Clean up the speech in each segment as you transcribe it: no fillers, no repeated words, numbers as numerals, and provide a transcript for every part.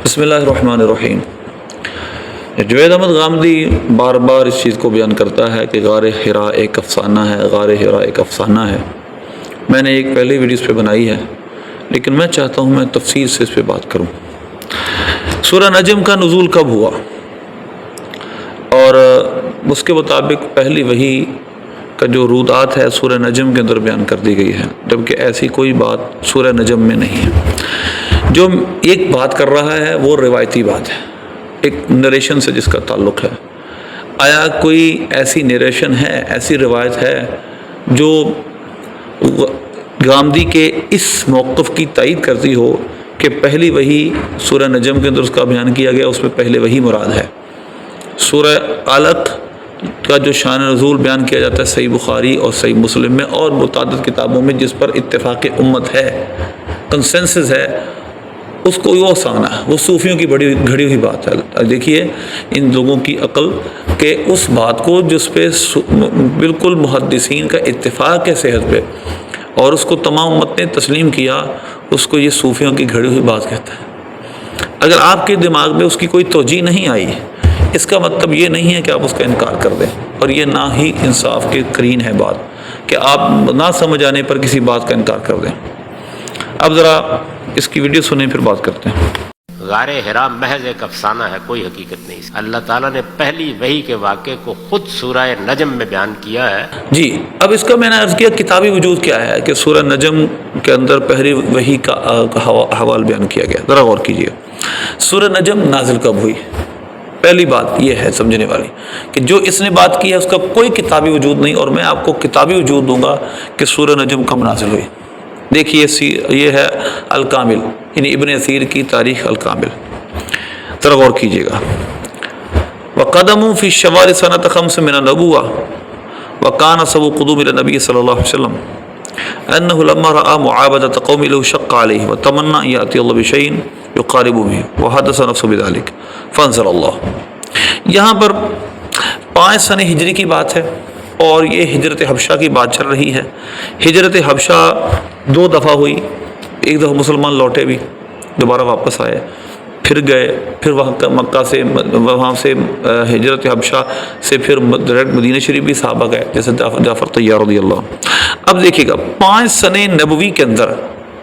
بسم اللہ الرحمن الرحیم۔ جوید احمد غامدی بار بار اس چیز کو بیان کرتا ہے کہ غار حرا ایک افسانہ ہے، غار حرا ایک افسانہ ہے۔ میں نے ایک پہلی ویڈیو اس پہ بنائی ہے، لیکن میں چاہتا ہوں میں تفصیل سے اس پہ بات کروں۔ سورہ نجم کا نزول کب ہوا، اور اس کے مطابق پہلی وحی کا جو رودات ہے سورہ نجم کے اندر بیان کر دی گئی ہے، جبکہ ایسی کوئی بات سورہ نجم میں نہیں ہے۔ جو ایک بات کر رہا ہے وہ روایتی بات ہے، ایک نریشن سے جس کا تعلق ہے۔ آیا کوئی ایسی نریشن ہے، ایسی روایت ہے جو غامدی کے اس موقف کی تائید کرتی ہو کہ پہلی وحی سورہ نجم کے اندر اس کا بیان کیا گیا، اس میں پہلے وحی مراد ہے؟ سورہ علق کا جو شان نزول بیان کیا جاتا ہے صحیح بخاری اور صحیح مسلم میں اور متعدد کتابوں میں، جس پر اتفاق امت ہے، کنسنسس ہے، اس کو وہ افسانہ ہے، وہ صوفیوں کی بڑی گھڑی ہوئی بات ہے۔ دیکھیے ان لوگوں کی عقل کہ اس بات کو جس پہ بالکل محدثین کا اتفاق ہے صحت پہ، اور اس کو تمام امت نے تسلیم کیا، اس کو یہ صوفیوں کی گھڑی ہوئی بات کہتا ہے۔ اگر آپ کے دماغ میں اس کی کوئی توجیہ نہیں آئی، اس کا مطلب یہ نہیں ہے کہ آپ اس کا انکار کر دیں، اور یہ نہ ہی انصاف کے قرین ہے بات کہ آپ نہ سمجھ آنے پر کسی بات کا انکار کر دیں۔ اب ذرا اس کی ویڈیو سنیں، پھر بات کرتے ہیں۔ غار حرا محض ایک افسانہ ہے، کوئی حقیقت نہیں۔ اللہ تعالیٰ نے پہلی وحی کے واقعے کو خود سورہ نجم میں بیان کیا ہے۔ جی، اب اس کا میں نے عرض کیا کتابی وجود کیا ہے کہ سورہ نجم کے اندر پہلی وحی کا حوال بیان کیا گیا۔ ذرا غور کیجیے، سورہ نجم نازل کب ہوئی؟ پہلی بات یہ ہے سمجھنے والی کہ جو اس نے بات کی ہے اس کا کوئی کتابی وجود نہیں، اور میں آپ کو کتابی وجود دوں گا کہ سورہ نجم کب نازل ہوئی۔ دیکھیے یہ ہے الکامل، یعنی ابن اثیر کی تاریخ الکامل، ذرا غور کیجیے گا۔ وقدموا فی الشوال سنۃ 5 من النبوۃ وکان سبب قدوم النبی صلی اللہ علیہ وسلم انه لما راى معابدة قوم له شق عليه وتمنى ان ياتي الله بشيء يقارب به وحدث نفسه بذلك فانزل الله۔ یہاں پر 5 سن ہجری کی بات ہے، اور یہ ہجرت حبشہ کی بات چل رہی ہے۔ ہجرت حبشہ 2 دفعہ ہوئی، ایک دفعہ مسلمان لوٹے بھی، دوبارہ واپس آئے، پھر گئے، پھر مکہ سے وہاں سے ہجرت حبشہ سے پھر ڈائریکٹ مدینہ شریف بھی صحابہ گئے، جیسے جعفر طیار رضی اللہ عنہ۔ اب دیکھیے گا 5 سن نبوی کے اندر،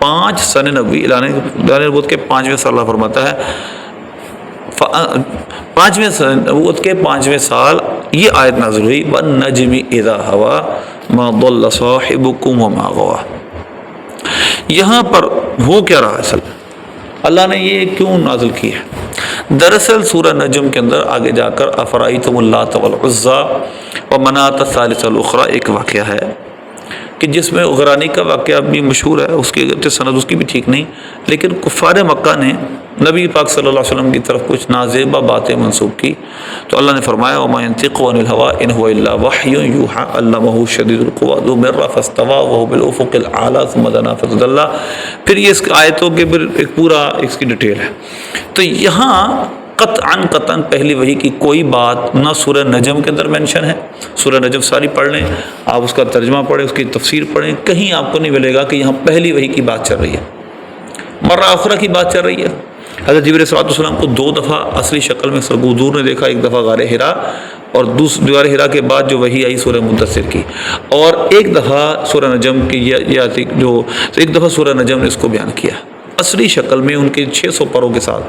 5 سن نبوی اعلان نبوت کے 5ویں سال اللہ فرماتا ہے، 5ویں سن نبوت کے 5ویں سال یہ آیت نازل ہوئی، وَالنَّجْمِ إِذَا هَوَىٰ مَا ضَلَّ صَاحِبُكُمْ وَمَا غَوَىٰ۔ یہاں پر ہو کیا رہا اصل، اللہ نے یہ کیوں نازل کی ہے؟ دراصل سورہ نجم کے اندر آگے جا کر افرأیتم اللات والعزیٰ ومناۃ الثالثۃ الاخریٰ ایک واقعہ ہے کہ جس میں غرانی کا واقعہ بھی مشہور ہے، اس کی سند اس کی بھی ٹھیک نہیں، لیکن کفار مکہ نے نبی پاک صلی اللہ علیہ وسلم کی طرف کچھ نازیبہ باتیں منسوب کی، تو اللہ نے فرمایا وما ينطق عن الهوى ان هو الا وحی یوحى علمه شدید القوى ذو مرة فاستوى وهو بالافق الاعلى ثم دنا فتدلى۔ پھر یہ اس آیتوں کے پھر ایک پورا اس کی ڈیٹیل ہے۔ تو یہاں قطعاً پہلی وحی کی کوئی بات نہ سورہ نجم کے اندر مینشن ہے۔ سورہ نجم ساری پڑھ لیں آپ، اس کا ترجمہ پڑھیں، اس کی تفسیر پڑھیں، کہیں آپ کو نہیں ملے گا کہ یہاں پہلی وحی کی بات چل رہی ہے، مرہ اخرى کی بات چل رہی ہے۔ حضرت جبرائیل صلی اللہ علیہ وسلم کو 2 دفعہ اصلی شکل میں حضور نے دیکھا، ایک دفعہ غار حرا، اور غار حرا کے بعد جو وحی آئی سورہ مدثر کی، اور ایک دفعہ سورہ نجم کی جو ایک دفعہ سورہ نجم نے اس کو بیان کیا اصلی شکل میں ان کے 600 پروں کے ساتھ۔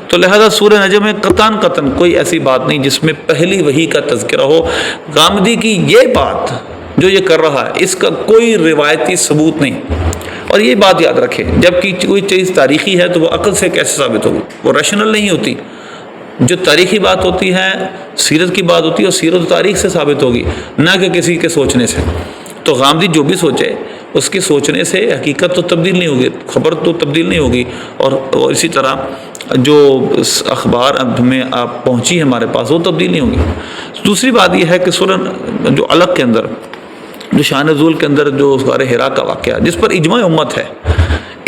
تو لہذا سورہ نجم میں قطعاً کوئی ایسی بات نہیں جس میں پہلی وحی کا تذکرہ ہو۔ غامدی کی یہ بات جو یہ کر رہا ہے اس کا کوئی روایتی ثبوت نہیں، اور یہ بات یاد رکھیں، جب کہ کوئی چیز تاریخی ہے تو وہ عقل سے کیسے ثابت ہوگی، وہ ریشنل نہیں ہوتی۔ جو تاریخی بات ہوتی ہے سیرت کی بات ہوتی ہے، اور سیرت و تاریخ سے ثابت ہوگی، نہ کہ کسی کے سوچنے سے۔ تو غامدی جو بھی سوچے اس کے سوچنے سے حقیقت تو تبدیل نہیں ہوگی، خبر تو تبدیل نہیں ہوگی، اور اسی طرح جو اخبار میں آپ پہنچی ہے ہمارے پاس وہ تبدیل نہیں ہوگی۔ دوسری بات یہ ہے کہ سورہ جو علق کے اندر جو شان نزول کے اندر جو غار حرا کا واقعہ جس پر اجماع امت ہے،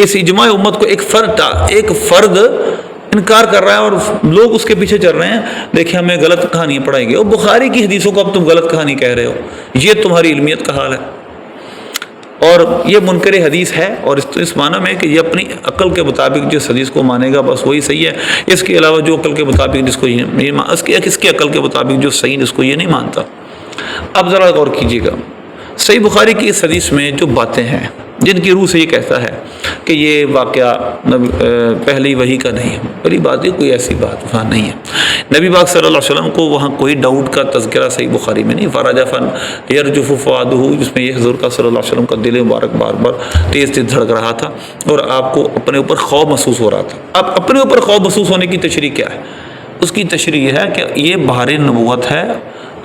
اس اجماع امت کو ایک فرد انکار کر رہا ہے اور لوگ اس کے پیچھے چل رہے ہیں، دیکھیں ہمیں غلط کہانیاں پڑھائی گئی، اور بخاری کی حدیثوں کو اب تم غلط کہانی کہہ رہے ہو، یہ تمہاری علمیت کا حال ہے۔ اور یہ منکر حدیث ہے، اور اس معنی میں کہ یہ اپنی عقل کے مطابق جس حدیث کو مانے گا بس وہی صحیح ہے، اس کے علاوہ جو عقل کے مطابق جس کو اس کی عقل کے مطابق جو صحیح اس کو یہ نہیں مانتا۔ اب ذرا غور کیجیے گا، صحیح بخاری کی اس حدیث میں جو باتیں ہیں جن کی روح سے یہ کہتا ہے کہ یہ واقعہ پہلی وحی کا نہیں ہے، پہلی بات یہ کوئی ایسی بات وہاں نہیں ہے۔ نبی پاک صلی اللہ علیہ وسلم کو وہاں کوئی ڈاؤٹ کا تذکرہ صحیح بخاری میں نہیں، فرجفا یرجف فؤادہ، جس میں یہ حضور کا صلی اللہ علیہ وسلم کا دل مبارک بار بار تیز تیز دھڑک رہا تھا اور آپ کو اپنے اوپر خوف محسوس ہو رہا تھا۔ اب اپنے اوپر خوف محسوس ہونے کی تشریح کیا ہے؟ اس کی تشریح یہ ہے کہ یہ بہار نبوت ہے،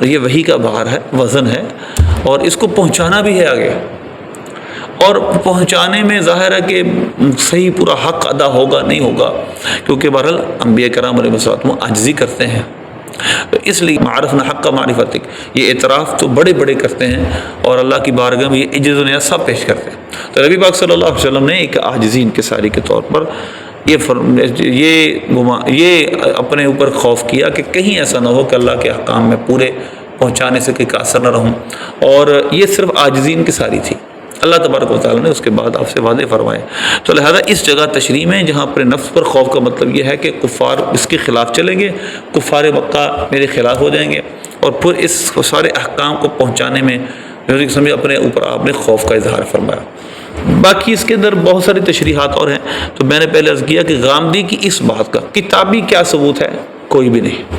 یہ وحی کا بہار ہے، وزن ہے، اور اس کو پہنچانا بھی ہے آگے، اور پہنچانے میں ظاہر ہے کہ صحیح پورا حق ادا ہوگا نہیں ہوگا، کیونکہ بہرحال انبیاء کرام علیہ السلام عاجزی کرتے ہیں، تو اس لیے معرفنا حق کا معرفتک، یہ اعتراف تو بڑے بڑے کرتے ہیں اور اللہ کی بارگاہ میں یہ عجز و نیاز سب پیش کرتے ہیں۔ تو نبی پاک صلی اللہ علیہ وسلم نے ایک عاجزی انکساری کے طور پر یہ اپنے اوپر خوف کیا کہ کہیں ایسا نہ ہو کہ اللہ کے احکام میں پورے پہنچانے سے کوئی قاصر نہ رہوں، اور یہ صرف عاجزی انکساری تھی۔ اللہ تبارک و تعالیٰ نے اس کے بعد آپ سے وعدے فرمائے، تو لہذا اس جگہ تشریح میں جہاں اپنے نفس پر خوف کا مطلب یہ ہے کہ کفار اس کے خلاف چلیں گے، کفار مکہ میرے خلاف ہو جائیں گے، اور پھر اس سارے احکام کو پہنچانے میں اپنے اوپر آپ نے خوف کا اظہار فرمایا۔ باقی اس کے اندر بہت ساری تشریحات اور ہیں، تو میں نے پہلے عرض کیا کہ غامدی کی اس بات کا کتابی کیا ثبوت ہے؟ کوئی بھی نہیں۔